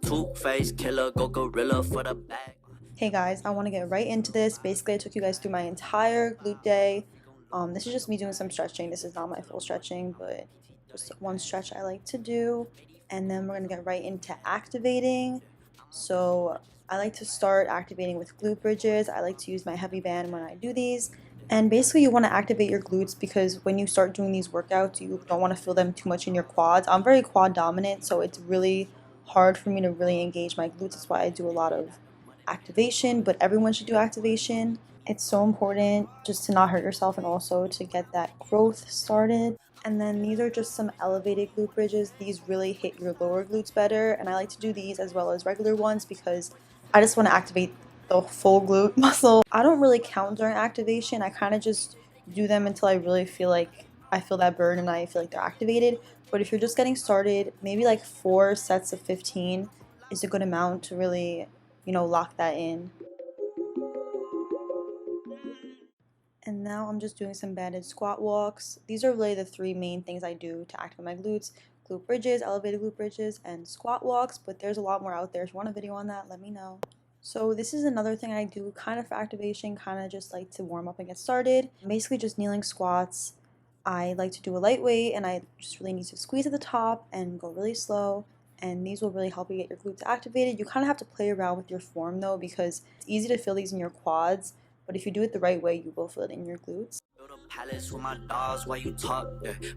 Two-faced killer, go gorilla for the bag. Hey guys, I want to get right into this. Basically, I took you guys through my entire glute day. This is just me doing some stretching. This is not my full stretching, but just one stretch I like to do. And then we're going to get right into activating. So I like to start activating with glute bridges. I like to use my heavy band when I do these. And basically, you want to activate your glutes because when you start doing these workouts, you don't want to feel them too much in your quads. I'm very quad dominant, so it's really hard for me to really engage my glutes. That's why I do a lot of activation, but everyone should do activation. It's so important just to not hurt yourself and also to get that growth started. And then these are just some elevated glute bridges. These really hit your lower glutes better, and I like to do these as well as regular ones because I just want to activate the full glute muscle. I don't really count during activation. I kind of just do them until I really feel like I feel that burn and I feel like they're activated. But if you're just getting started, maybe like 4 sets of 15 is a good amount to really, lock that in. And now I'm just doing some banded squat walks. These are really the 3 main things I do to activate my glutes: glute bridges, elevated glute bridges, and squat walks, but there's a lot more out there. If you want a video on that, let me know. So this is another thing I do kind of for activation, kind of just like to warm up and get started. Basically just kneeling squats. I like to do a lightweight and I just really need to squeeze at the top and go really slow. And these will really help you get your glutes activated. You kind of have to play around with your form though because it's easy to feel these in your quads, but if you do it the right way, you will feel it in your glutes. Palace with my dogs while you talk.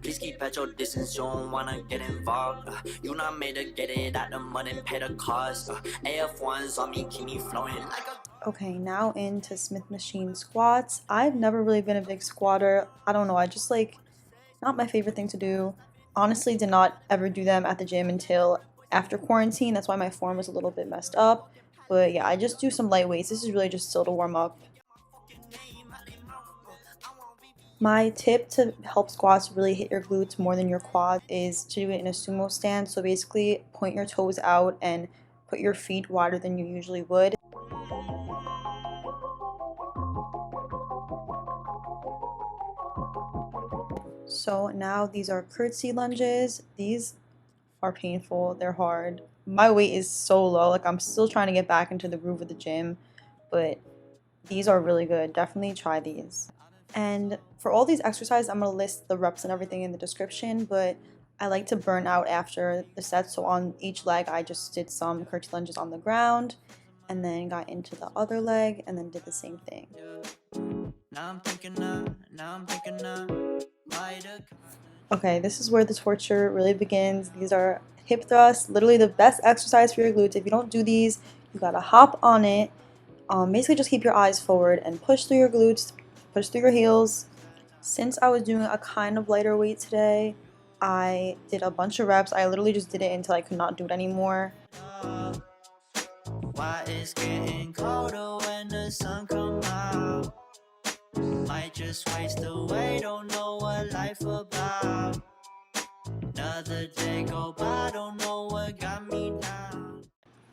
Please keep at your distance, you don't wanna get involved. You not made to get it out the mud and pay the cost. AF1s on me, keep me flowing like a. Okay, now into Smith machine squats. I've never really been a big squatter. I don't know, I just like, not my favorite thing to do. Honestly, did not ever do them at the gym until after quarantine. That's why my form was a little bit messed up. But yeah, I just do some light weights. This is really just still to warm up. My tip to help squats really hit your glutes more than your quads is to do it in a sumo stance. So basically point your toes out and put your feet wider than you usually would. So now these are curtsey lunges. These are painful, they're hard. My weight is so low, like I'm still trying to get back into the groove of the gym, but these are really good. Definitely try these. And for all these exercises, I'm going to list the reps and everything in the description, but I like to burn out after the set. So on each leg, I just did some curtsey lunges on the ground and then got into the other leg and then did the same thing. Okay, this is where the torture really begins. These are hip thrusts, literally the best exercise for your glutes. If you don't do these, you gotta hop on it. Basically just keep your eyes forward and push through your glutes, push through your heels. Since I was doing a kind of lighter weight today, I did a bunch of reps. I literally just did it until I could not do it anymore. Why it's getting colder when the sun come out? Might just waste away, don't know what life about. Another day go by, don't know what got me down.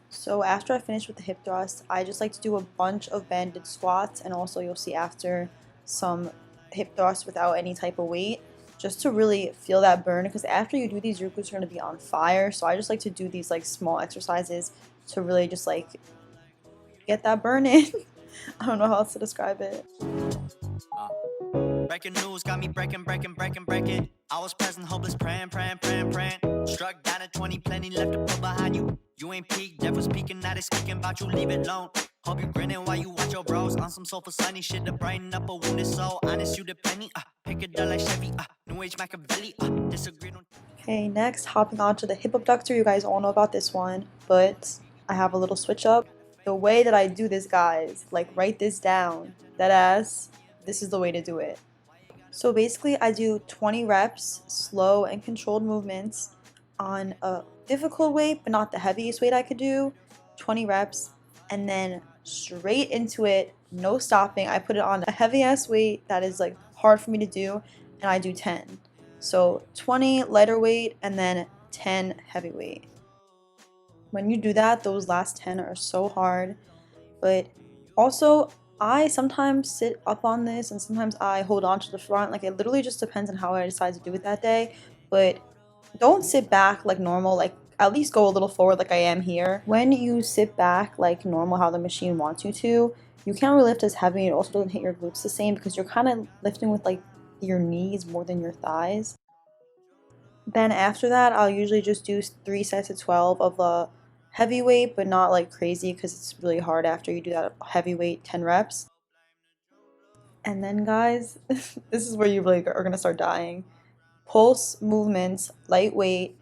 So after I finish with the hip thrust, I just like to do a bunch of banded squats, and also you'll see after some hip thrusts without any type of weight, just to really feel that burn, because after you do these, your glutes are going to be on fire. So I just like to do these like small exercises to really just like get that burn in. I don't know how else to describe it. Breaking news got me breaking. I was present, hopeless, praying. Struck down at 20, plenty left to put behind you. You ain't peaked, death was peaking, now they speaking about you, leave it alone. Hope you grinning while you watch your bros on some sofa sunny shit to brighten up a wounded soul. Honest, you the penny, pick a dull like Chevy, New Age Machiavelli, disagree on. Okay, next, hopping on to the hip abductor. You guys all know about this one, but I have a little switch up. The way that I do this, guys, like write this down, that ass, this is the way to do it. So basically I do 20 reps, slow and controlled movements on a difficult weight, but not the heaviest weight I could do, 20 reps, and then straight into it, no stopping. I put it on a heavy ass weight that is like hard for me to do, and I do 10. So 20 lighter weight and then 10 heavy weight. When you do that, those last 10 are so hard, but also I sometimes sit up on this and sometimes I hold on to the front. Like it literally just depends on how I decide to do it that day. But don't sit back like normal. Like at least go a little forward like I am here. When you sit back like normal, how the machine wants you to, you can't really lift as heavy. It also doesn't hit your glutes the same because you're kind of lifting with like your knees more than your thighs. Then after that, I'll usually just do 3 sets of 12 of the heavyweight, but not like crazy because it's really hard after you do that heavyweight 10 reps. And then guys, this is where you really are gonna start dying. Pulse movements, lightweight,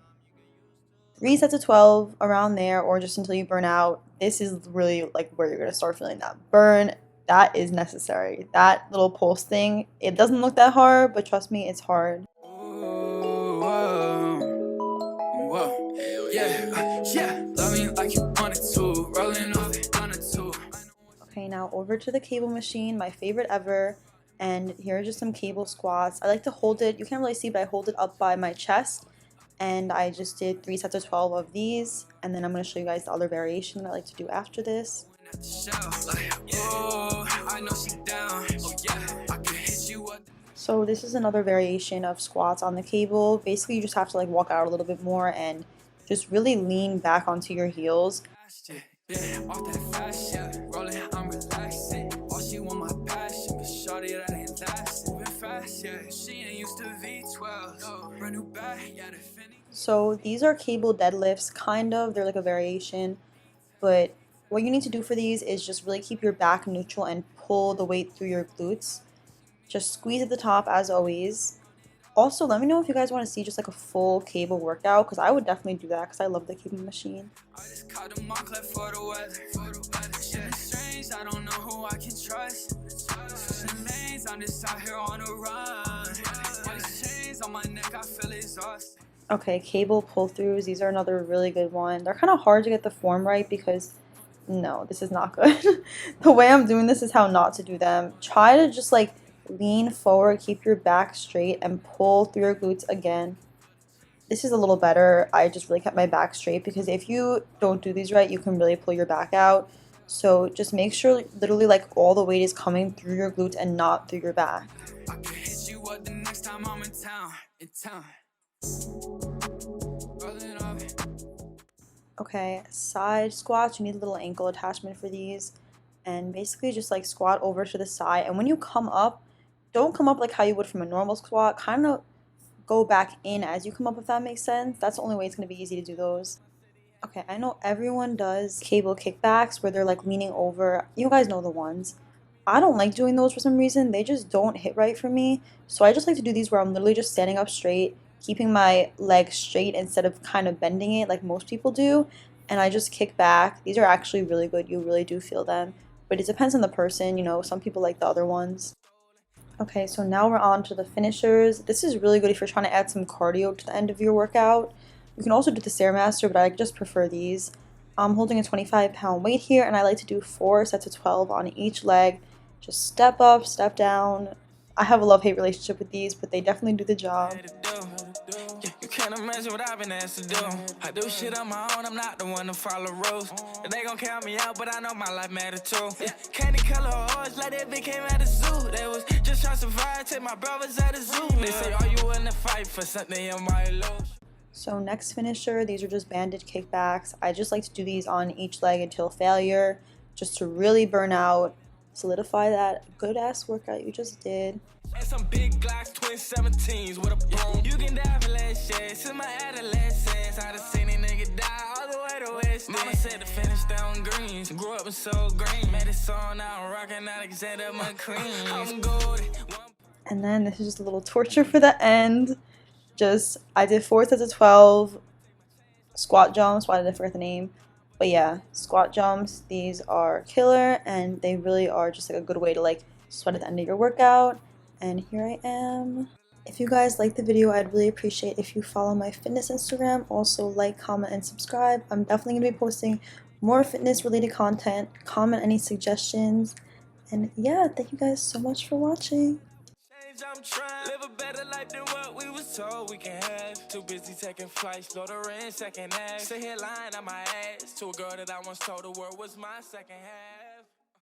3 sets of 12 around there, or just until you burn out. This is really like where you're gonna start feeling that burn. That is necessary. That little pulse thing, it doesn't look that hard, but trust me, it's hard. Okay, now over to the cable machine, my favorite ever. And here are just some cable squats. I like to hold it, you can't really see, but I hold it up by my chest. And I just did 3 sets of 12 of these. And then I'm going to show you guys the other variation that I like to do after this. So this is another variation of squats on the cable. Basically, you just have to like walk out a little bit more and just really lean back onto your heels. So these are cable deadlifts, kind of. They're like a variation. But what you need to do for these is just really keep your back neutral and pull the weight through your glutes. Just squeeze at the top as always. Also, let me know if you guys want to see just like a full cable workout, because I would definitely do that because I love the cable machine. Okay, cable pull-throughs. These are another really good one. They're kind of hard to get the form right because, no, this is not good. The way I'm doing this is how not to do them. Try to just like lean forward, keep your back straight, and pull through your glutes again. This is a little better. I just really kept my back straight because if you don't do these right, you can really pull your back out. So just make sure literally like all the weight is coming through your glutes and not through your back. Okay, side squats, you need a little ankle attachment for these. And basically just like squat over to the side. And when you come up, don't come up like how you would from a normal squat. Kind of go back in as you come up, if that makes sense. That's the only way it's going to be easy to do those. Okay, I know everyone does cable kickbacks where they're like leaning over. You guys know the ones. I don't like doing those for some reason. They just don't hit right for me. So I just like to do these where I'm literally just standing up straight, keeping my leg straight instead of kind of bending it like most people do. And I just kick back. These are actually really good. You really do feel them. But it depends on the person, you know, some people like the other ones. Okay, so now we're on to the finishers. This is really good if you're trying to add some cardio to the end of your workout. You can also do the Stairmaster, but I just prefer these. I'm holding a 25-pound weight here, and I like to do 4 sets of 12 on each leg. Just step up, step down. I have a love-hate relationship with these, but they definitely do the job. You can't imagine what I've been asked to do. I do shit on my own, I'm not the one to follow rules. They gon' count me out, but I know my life matter too. Candy color horse, like that bitch came at the zoo. They was just trying to survive, take my brothers at the zoo. They say, are you willing to fight for something you might lose? So next finisher, these are just banded kickbacks. I just like to do these on each leg until failure, just to really burn out, solidify that good ass workout you just did. And some big Glocks, twin 17s with a boom. You can die for less shit. Since my adolescence, I done seen a nigga die all the way to West. Mama said to finish down greens. Grew up in so green. Made it song now, rockin' Alexander McQueen. I'm golden. And then this is just a little torture for the end. I did 4 sets of 12 squat jumps. Why did I forget the name? But yeah, squat jumps. These are killer, and they really are just like a good way to like sweat at the end of your workout. And here I am. If you guys like the video, I'd really appreciate if you follow my fitness Instagram. Also like, comment, and subscribe. I'm definitely going to be posting more fitness related content. Comment any suggestions. And yeah, thank you guys so much for watching. I'm trying to live a better life than what we was told we can have. Too busy taking flights, slaughter in second half. Sit here lying on my ass to a girl that I once told the world was my second half.